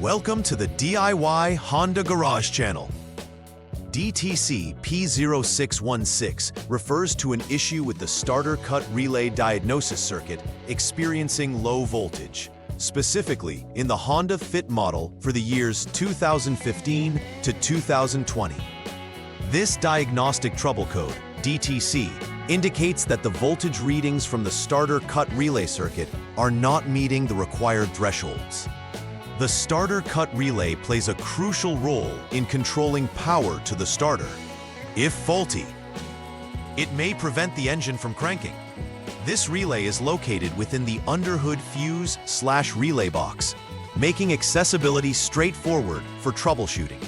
Welcome to the DIY Honda Garage channel. DTC P0616 refers to an issue with the starter cut relay diagnosis circuit experiencing low voltage, specifically in the Honda Fit model for the years 2015 to 2020. This diagnostic trouble code, DTC, indicates that the voltage readings from the starter cut relay circuit are not meeting the required thresholds. The starter cut relay plays a crucial role in controlling power to the starter. If faulty, it may prevent the engine from cranking. This relay is located within the underhood fuse/relay box, making accessibility straightforward for troubleshooting.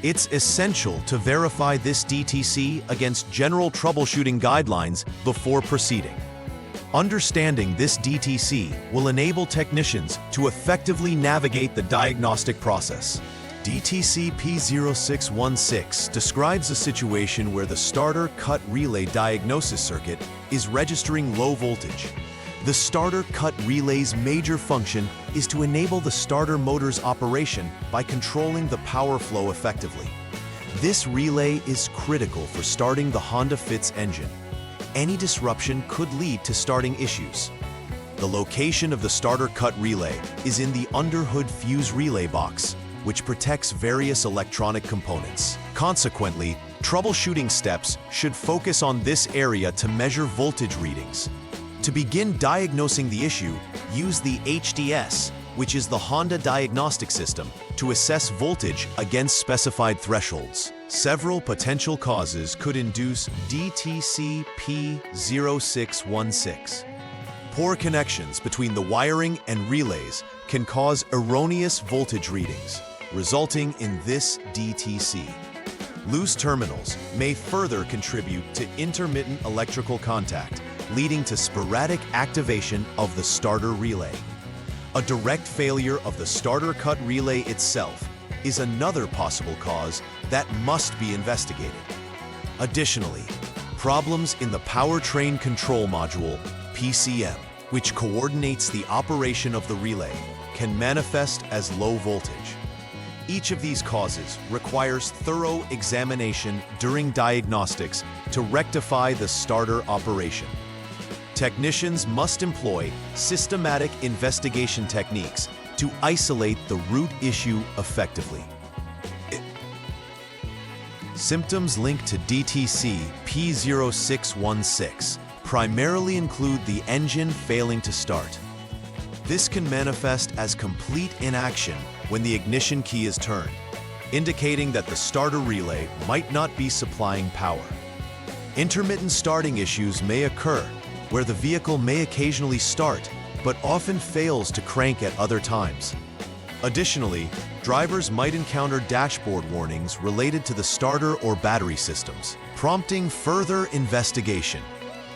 It's essential to verify this DTC against general troubleshooting guidelines before proceeding. Understanding this DTC will enable technicians to effectively navigate the diagnostic process. DTC P0616 describes a situation where the starter cut relay diagnosis circuit is registering low voltage. The starter cut relay's major function is to enable the starter motor's operation by controlling the power flow effectively. This relay is critical for starting the Honda Fit's engine. Any disruption could lead to starting issues. The location of the starter cut relay is in the underhood fuse relay box, which protects various electronic components. Consequently, troubleshooting steps should focus on this area to measure voltage readings. To begin diagnosing the issue, use the HDS, which is the Honda diagnostic system, to assess voltage against specified thresholds. Several potential causes could induce DTC P0616. Poor connections between the wiring and relays can cause erroneous voltage readings, resulting in this DTC. Loose terminals may further contribute to intermittent electrical contact, leading to sporadic activation of the starter relay. A direct failure of the starter cut relay itself is another possible cause that must be investigated. Additionally, problems in the powertrain control module, PCM, which coordinates the operation of the relay, can manifest as low voltage. Each of these causes requires thorough examination during diagnostics to rectify the starter operation. Technicians must employ systematic investigation techniques to isolate the root issue effectively. Symptoms linked to DTC P0616 primarily include the engine failing to start. This can manifest as complete inaction when the ignition key is turned, indicating that the starter relay might not be supplying power. Intermittent starting issues may occur, where the vehicle may occasionally start, but often fails to crank at other times. Additionally, drivers might encounter dashboard warnings related to the starter or battery systems, prompting further investigation.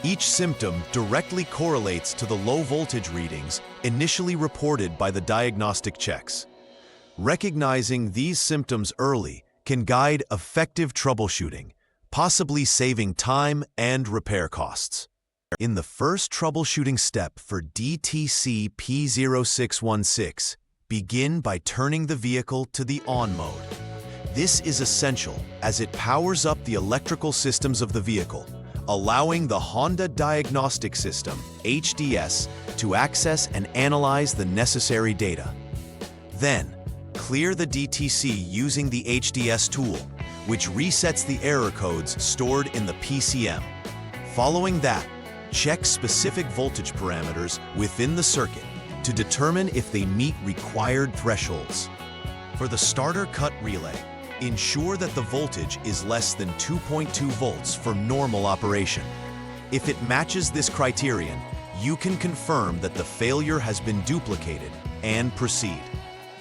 Each symptom directly correlates to the low voltage readings initially reported by the diagnostic checks. Recognizing these symptoms early can guide effective troubleshooting, possibly saving time and repair costs. In the first troubleshooting step for DTC P0616, begin by turning the vehicle to the on mode. This is essential as it powers up the electrical systems of the vehicle, allowing the Honda Diagnostic System, HDS, to access and analyze the necessary data. Then, clear the DTC using the HDS tool, which resets the error codes stored in the PCM. Following that, check specific voltage parameters within the circuit to determine if they meet required thresholds. For the starter cut relay, ensure that the voltage is less than 2.2 volts for normal operation. If it matches this criterion, you can confirm that the failure has been duplicated and proceed.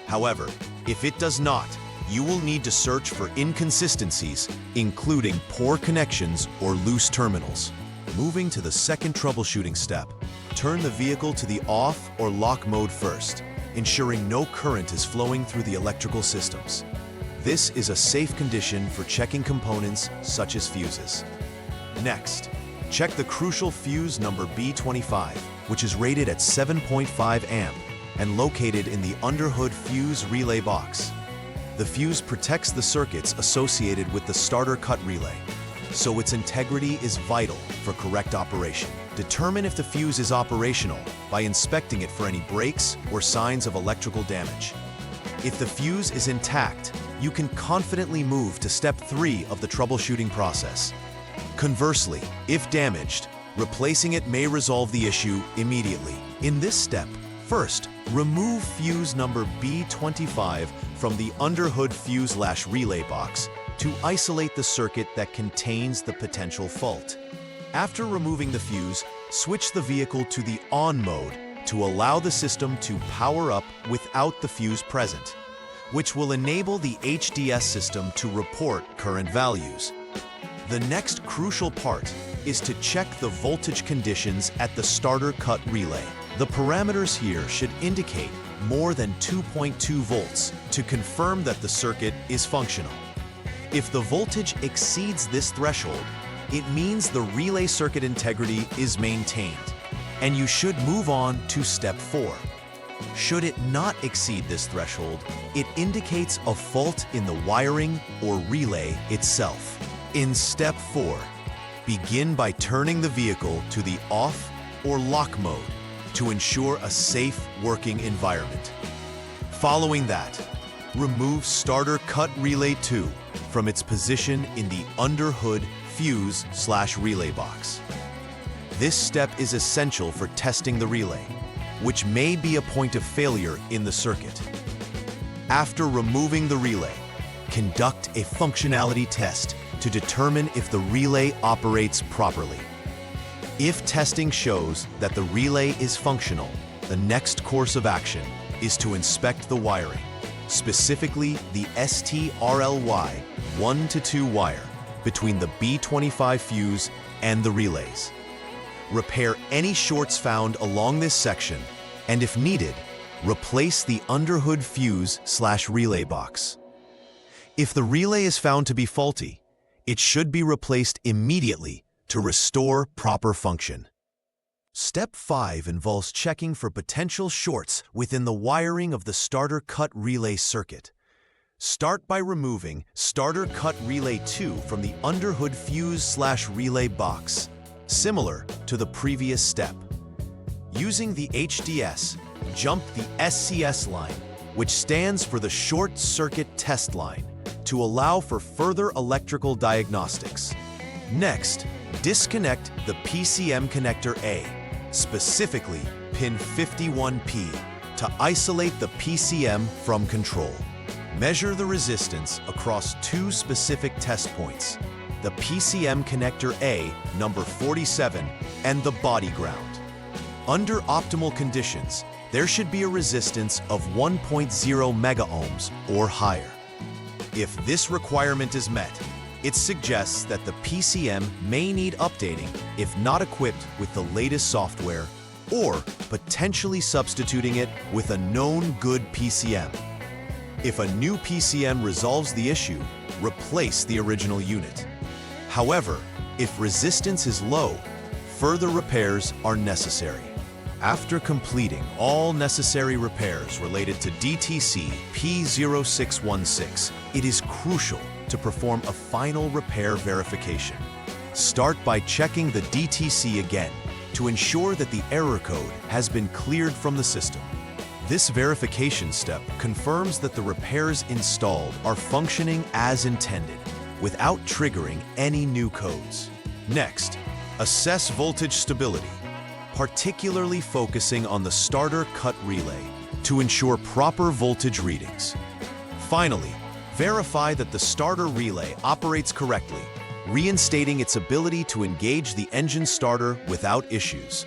However, if it does not, you will need to search for inconsistencies, including poor connections or loose terminals. Moving to the second troubleshooting step, turn the vehicle to the off or lock mode first, ensuring no current is flowing through the electrical systems. This is a safe condition for checking components such as fuses. Next, check the crucial fuse number B25, which is rated at 7.5 amp. and located in the underhood fuse relay box. The fuse protects the circuits associated with the starter cut relay, so its integrity is vital for correct operation. Determine if the fuse is operational by inspecting it for any breaks or signs of electrical damage. If the fuse is intact, you can confidently move to step 3 of the troubleshooting process. Conversely, if damaged, replacing it may resolve the issue immediately. In this step, first, remove fuse number B25 from the underhood fuse/relay box to isolate the circuit that contains the potential fault. After removing the fuse, switch the vehicle to the on mode to allow the system to power up without the fuse present, which will enable the HDS system to report current values. The next crucial part is to check the voltage conditions at the starter cut relay. The parameters here should indicate more than 2.2 volts to confirm that the circuit is functional. If the voltage exceeds this threshold, it means the relay circuit integrity is maintained, and you should move on to step 4. Should it not exceed this threshold, it indicates a fault in the wiring or relay itself. In step 4, begin by turning the vehicle to the off or lock mode to ensure a safe working environment. Following that, remove starter cut relay 2 from its position in the underhood fuse/relay box. This step is essential for testing the relay, which may be a point of failure in the circuit. After removing the relay, conduct a functionality test to determine if the relay operates properly. If testing shows that the relay is functional, the next course of action is to inspect the wiring, specifically the STRLY 1-2 wire between the B25 fuse and the relays. Repair any shorts found along this section, and if needed, replace the underhood fuse/relay box. If the relay is found to be faulty, it should be replaced immediately to restore proper function. Step 5 involves checking for potential shorts within the wiring of the starter cut relay circuit. Start by removing starter cut relay 2 from the underhood fuse/relay box, similar to the previous step. Using the HDS, jump the SCS line, which stands for the short circuit test line, to allow for further electrical diagnostics. Next, disconnect the PCM connector A, specifically pin 51P, to isolate the PCM from control. Measure the resistance across 2 specific test points, the PCM connector A, number 47, and the body ground. Under optimal conditions, there should be a resistance of 1.0 megaohms or higher. If this requirement is met, it suggests that the PCM may need updating if not equipped with the latest software, or potentially substituting it with a known good PCM. If a new PCM resolves the issue, replace the original unit. However, if resistance is low, further repairs are necessary. After completing all necessary repairs related to DTC P0616, it is crucial to perform a final repair verification. Start by checking the DTC again to ensure that the error code has been cleared from the system. This verification step confirms that the repairs installed are functioning as intended, without triggering any new codes. Next, assess voltage stability, particularly focusing on the starter cut relay to ensure proper voltage readings. Finally, verify that the starter relay operates correctly, reinstating its ability to engage the engine starter without issues.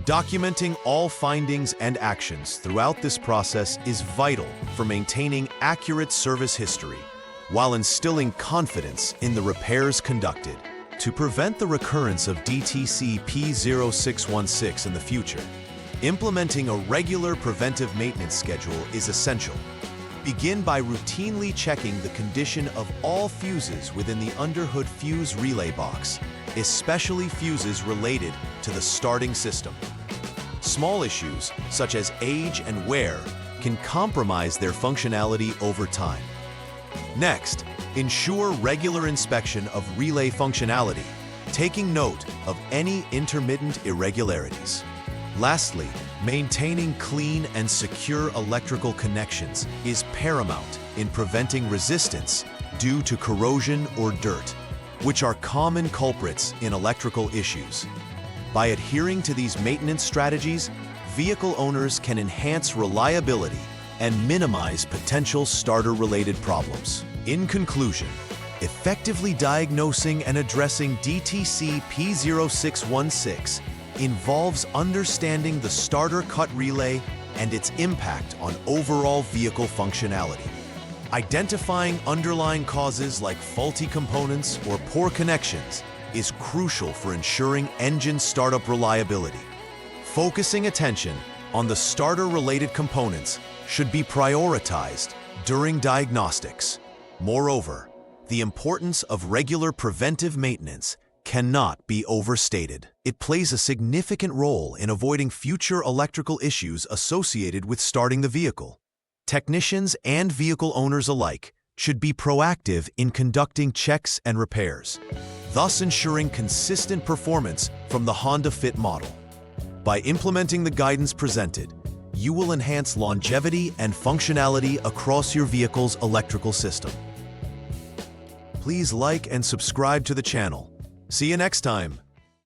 Documenting all findings and actions throughout this process is vital for maintaining accurate service history while instilling confidence in the repairs conducted. To prevent the recurrence of DTC P0616 in the future, implementing a regular preventive maintenance schedule is essential. Begin by routinely checking the condition of all fuses within the underhood fuse relay box, especially fuses related to the starting system. Small issues, such as age and wear, can compromise their functionality over time. Next, ensure regular inspection of relay functionality, taking note of any intermittent irregularities. Lastly, maintaining clean and secure electrical connections is paramount in preventing resistance due to corrosion or dirt, which are common culprits in electrical issues. By adhering to these maintenance strategies, vehicle owners can enhance reliability and minimize potential starter-related problems. In conclusion, effectively diagnosing and addressing DTC P0616 involves understanding the starter cut relay and its impact on overall vehicle functionality. Identifying underlying causes like faulty components or poor connections is crucial for ensuring engine startup reliability. Focusing attention on the starter-related components should be prioritized during diagnostics. Moreover, the importance of regular preventive maintenance cannot be overstated. It plays a significant role in avoiding future electrical issues associated with starting the vehicle. Technicians and vehicle owners alike should be proactive in conducting checks and repairs, thus ensuring consistent performance from the Honda Fit model. By implementing the guidance presented, you will enhance longevity and functionality across your vehicle's electrical system. Please like and subscribe to the channel. See you next time.